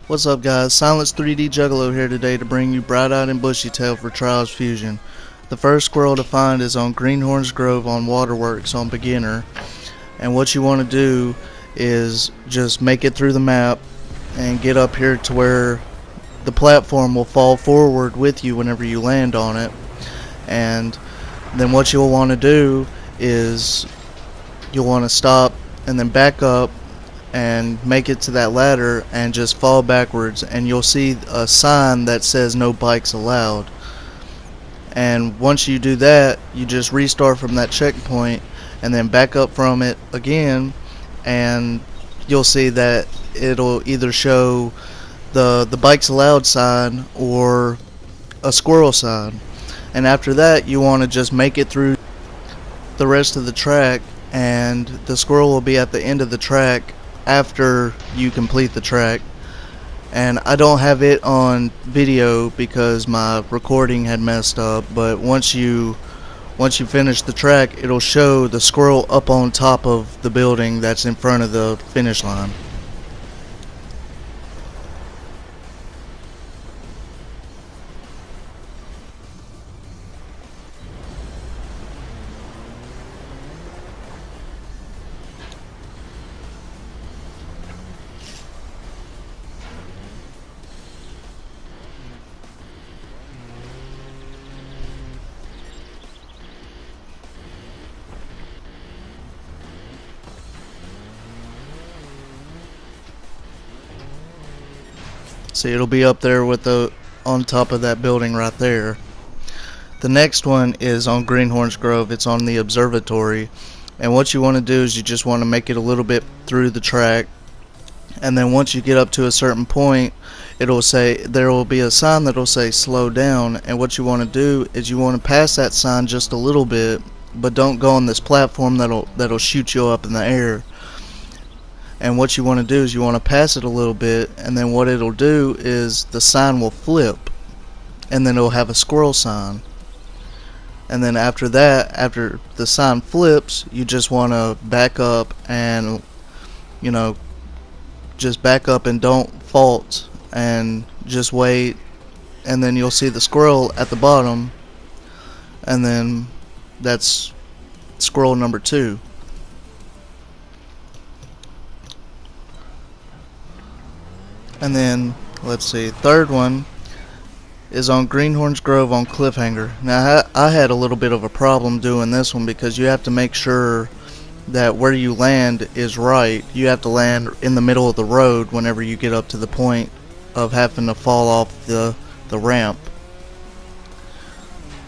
What's up guys, Silence 3D Juggalo here today to bring you Bright-Eyed and Bushy-tailed for Trials Fusion. The first squirrel to find is on Greenhorns Grove on Waterworks on Beginner. And what you want to do is just make it through the map and get up here to where the platform will fall forward with you whenever you land on it. And then what you'll want to do is you'll want to stop and then back up and make it to that ladder and just fall backwards, and you'll see a sign that says no bikes allowed. And once you do that, you just restart from that checkpoint and then back up from it again, and you'll see that it'll either show the bikes allowed sign or a squirrel sign. And after that, you want to just make it through the rest of the track, and the squirrel will be at the end of the track after you complete the track. And I don't have it on video because my recording had messed up, but once you finish the track, it'll show the squirrel up on top of the building that's in front of the finish line. See, it'll be up there with on top of that building right there. The next one is on Greenhorns Grove. It's on the observatory, and what you want to do is you just want to make it a little bit through the track, and then once you get up to a certain point, it'll say, there will be a sign that'll say slow down, and what you want to do is you want to pass that sign just a little bit, but don't go on this platform that'll shoot you up in the air. And what you want to do is you want to pass it a little bit, and then what it'll do is the sign will flip, and then it'll have a squirrel sign. And then after that, after the sign flips, you just want to back up and, just back up and don't fault, and just wait, and then you'll see the squirrel at the bottom, and then that's squirrel number 2. And then, let's see, third one is on Greenhorns Grove on Cliffhanger. Now, I had a little bit of a problem doing this one because you have to make sure that where you land is right. You have to land in the middle of the road whenever you get up to the point of having to fall off the ramp.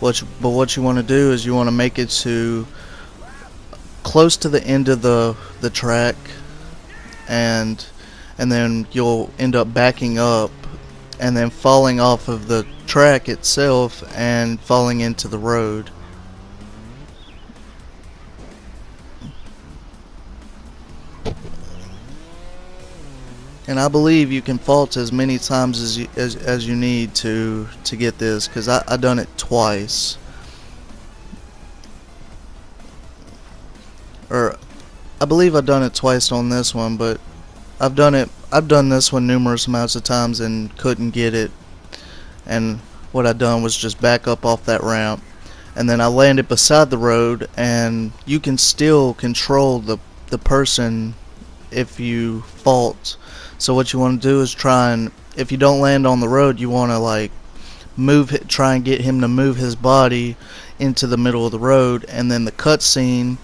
But what you want to do is you want to make it to close to the end of the track, and then you'll end up backing up and then falling off of the track itself and falling into the road. And I believe you can fault as many times as you need to get this, because I done it twice. Or I believe I've done it twice on this one, but I've done this one numerous amounts of times and couldn't get it. And what I done was just back up off that ramp, and then I landed beside the road, and you can still control the person if you fault. So what you want to do is try and, if you don't land on the road, you want to try and get him to move his body into the middle of the road, and then the cutscene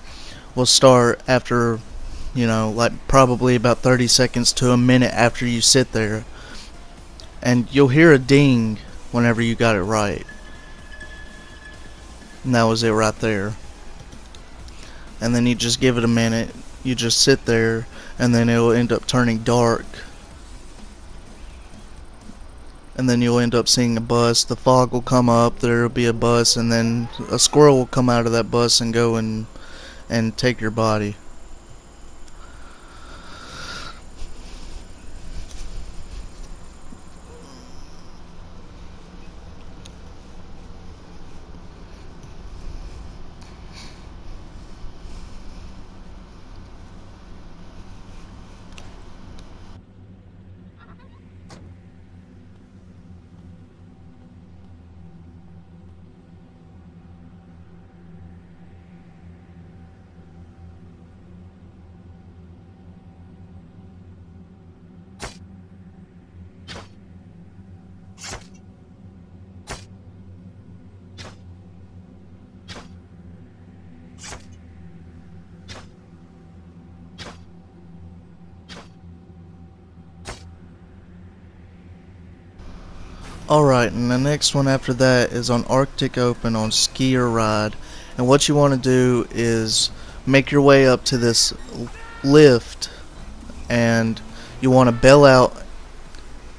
will start after, probably about 30 seconds to a minute after you sit there, and you'll hear a ding whenever you got it right. And that was it right there. And then you just give it a minute, you just sit there, and then it'll end up turning dark, and then you'll end up seeing a bus. The fog will come up, there'll be a bus, and then a squirrel will come out of that bus and go and take your body. Alright, and the next one after that is on Arctic Open on Skier Ride. And what you want to do is make your way up to this lift, and you want to bail out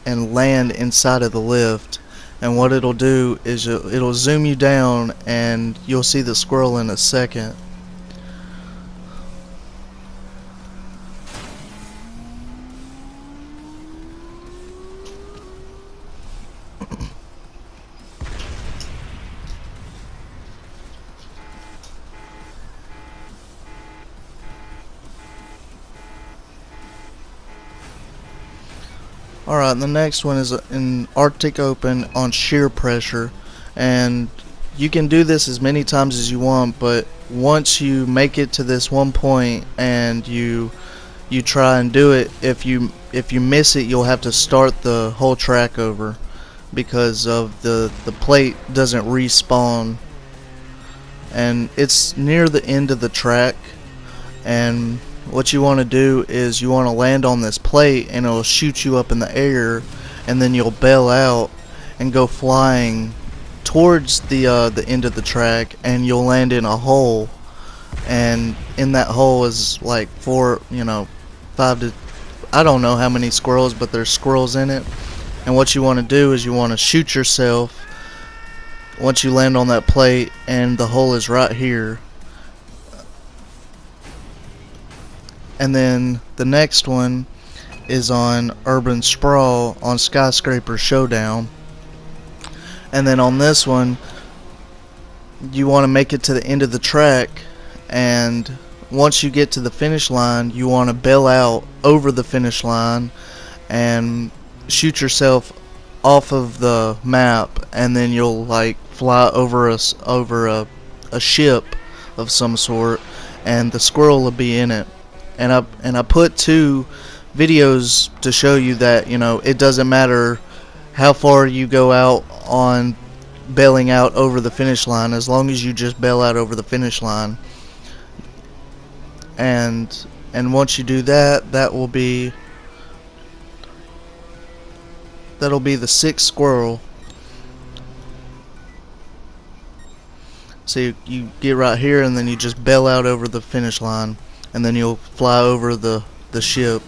and land inside of the lift. And what it'll do is it'll zoom you down, and you'll see the squirrel in a second. Alright, the next one is in Arctic Open on shear pressure, and you can do this as many times as you want, but once you make it to this one point and you try and do it, if you miss it, you'll have to start the whole track over because of the plate doesn't respawn. And it's near the end of the track, and what you want to do is you want to land on this plate, and it'll shoot you up in the air, and then you'll bail out and go flying towards the end of the track, and you'll land in a hole, and in that hole is like 5 to, I don't know how many squirrels, but there's squirrels in it. And what you want to do is you want to shoot yourself once you land on that plate, and the hole is right here. And then the next one is on Urban Sprawl on Skyscraper Showdown. And then on this one, you want to make it to the end of the track, and once you get to the finish line, you want to bail out over the finish line and shoot yourself off of the map, and then you'll like fly over a ship of some sort, and the squirrel will be in it. And I put 2 videos to show you that it doesn't matter how far you go out on bailing out over the finish line, as long as you just bail out over the finish line. And once you do that, that'll be the 6th squirrel. So you get right here, and then you just bail out over the finish line, and then you'll fly over the ship.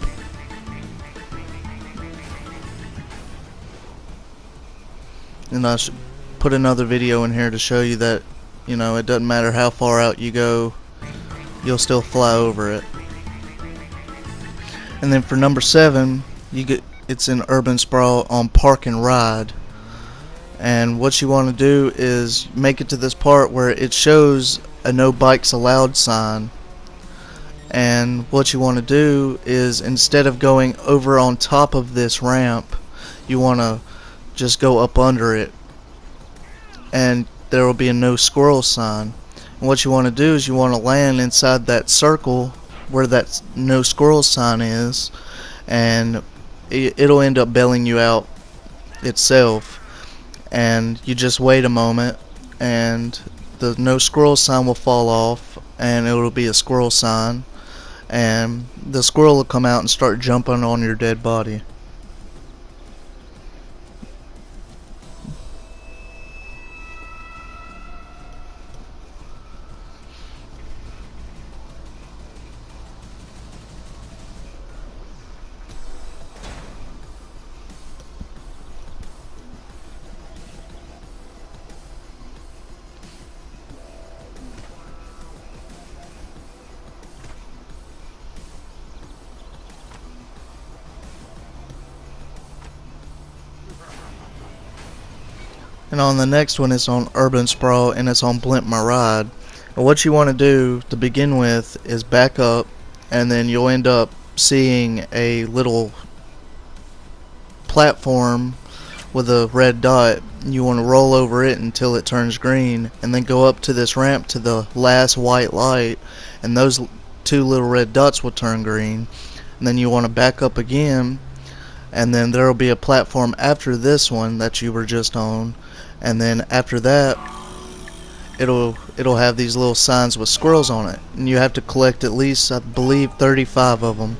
And I should put another video in here to show you that it doesn't matter how far out you go, you'll still fly over it. And then for number 7, it's in Urban Sprawl on Park and Ride. And what you want to do is make it to this part where it shows a no bikes allowed sign. And what you want to do is, instead of going over on top of this ramp, you want to just go up under it, and there will be a no squirrel sign. And what you want to do is you want to land inside that circle where that no squirrel sign is, and it'll end up bailing you out itself. And you just wait a moment, and the no squirrel sign will fall off, and it will be a squirrel sign, and the squirrel will come out and start jumping on your dead body. And on the next one, it's on Urban Sprawl, and it's on Blimp My Ride. And what you want to do to begin with is back up, and then you'll end up seeing a little platform with a red dot. You want to roll over it until it turns green, and then go up to this ramp to the last white light, and those 2 little red dots will turn green. And then you want to back up again, and then there will be a platform after this one that you were just on, and then after that it'll have these little signs with squirrels on it, and you have to collect at least, I believe, 35 of them.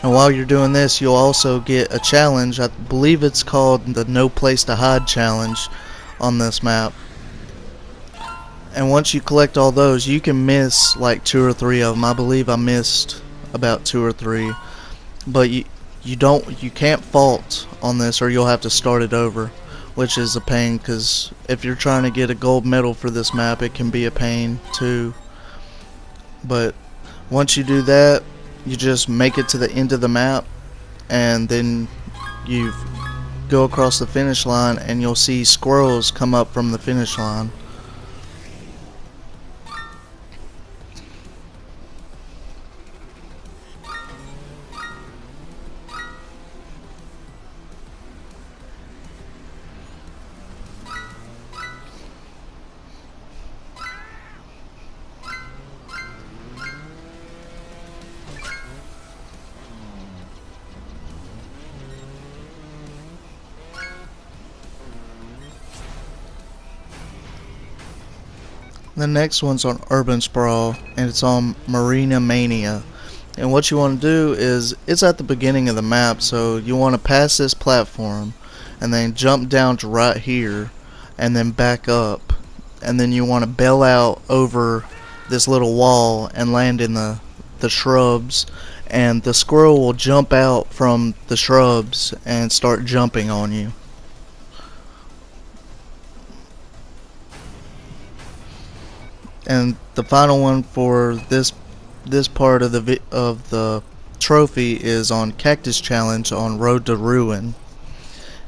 And while you're doing this, you'll also get a challenge. I believe it's called the No Place to Hide challenge on this map. And once you collect all those, you can miss like 2 or 3 of them. I believe I missed about 2 or 3. But you can't fault on this, or you'll have to start it over, which is a pain, because if you're trying to get a gold medal for this map, it can be a pain too. But once you do that, you just make it to the end of the map, and then you go across the finish line, and you'll see squirrels come up from the finish line. The next one's on Urban Sprawl, and it's on Marina Mania. And what you want to do is, it's at the beginning of the map, so you want to pass this platform, and then jump down to right here, and then back up, and then you want to bail out over this little wall and land in the shrubs, and the squirrel will jump out from the shrubs and start jumping on you. And the final one for this part of the trophy is on Cactus Challenge on Road to Ruin.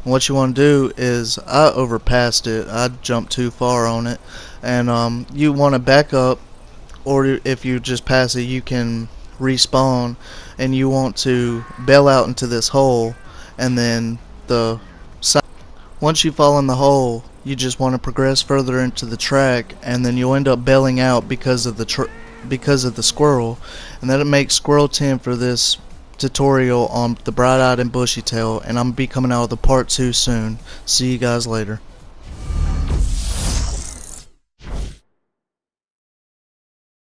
And what you want to do is, I overpassed it. I jumped too far on it, and you want to back up, or if you just pass it, you can respawn, and you want to bail out into this hole, and then once you fall in the hole, you just want to progress further into the track, and then you'll end up bailing out because of the squirrel. And that'll make Squirrel 10 for this tutorial on the bright-eyed and bushy-tailed, and I'm gonna be coming out with a part 2 soon. See you guys later.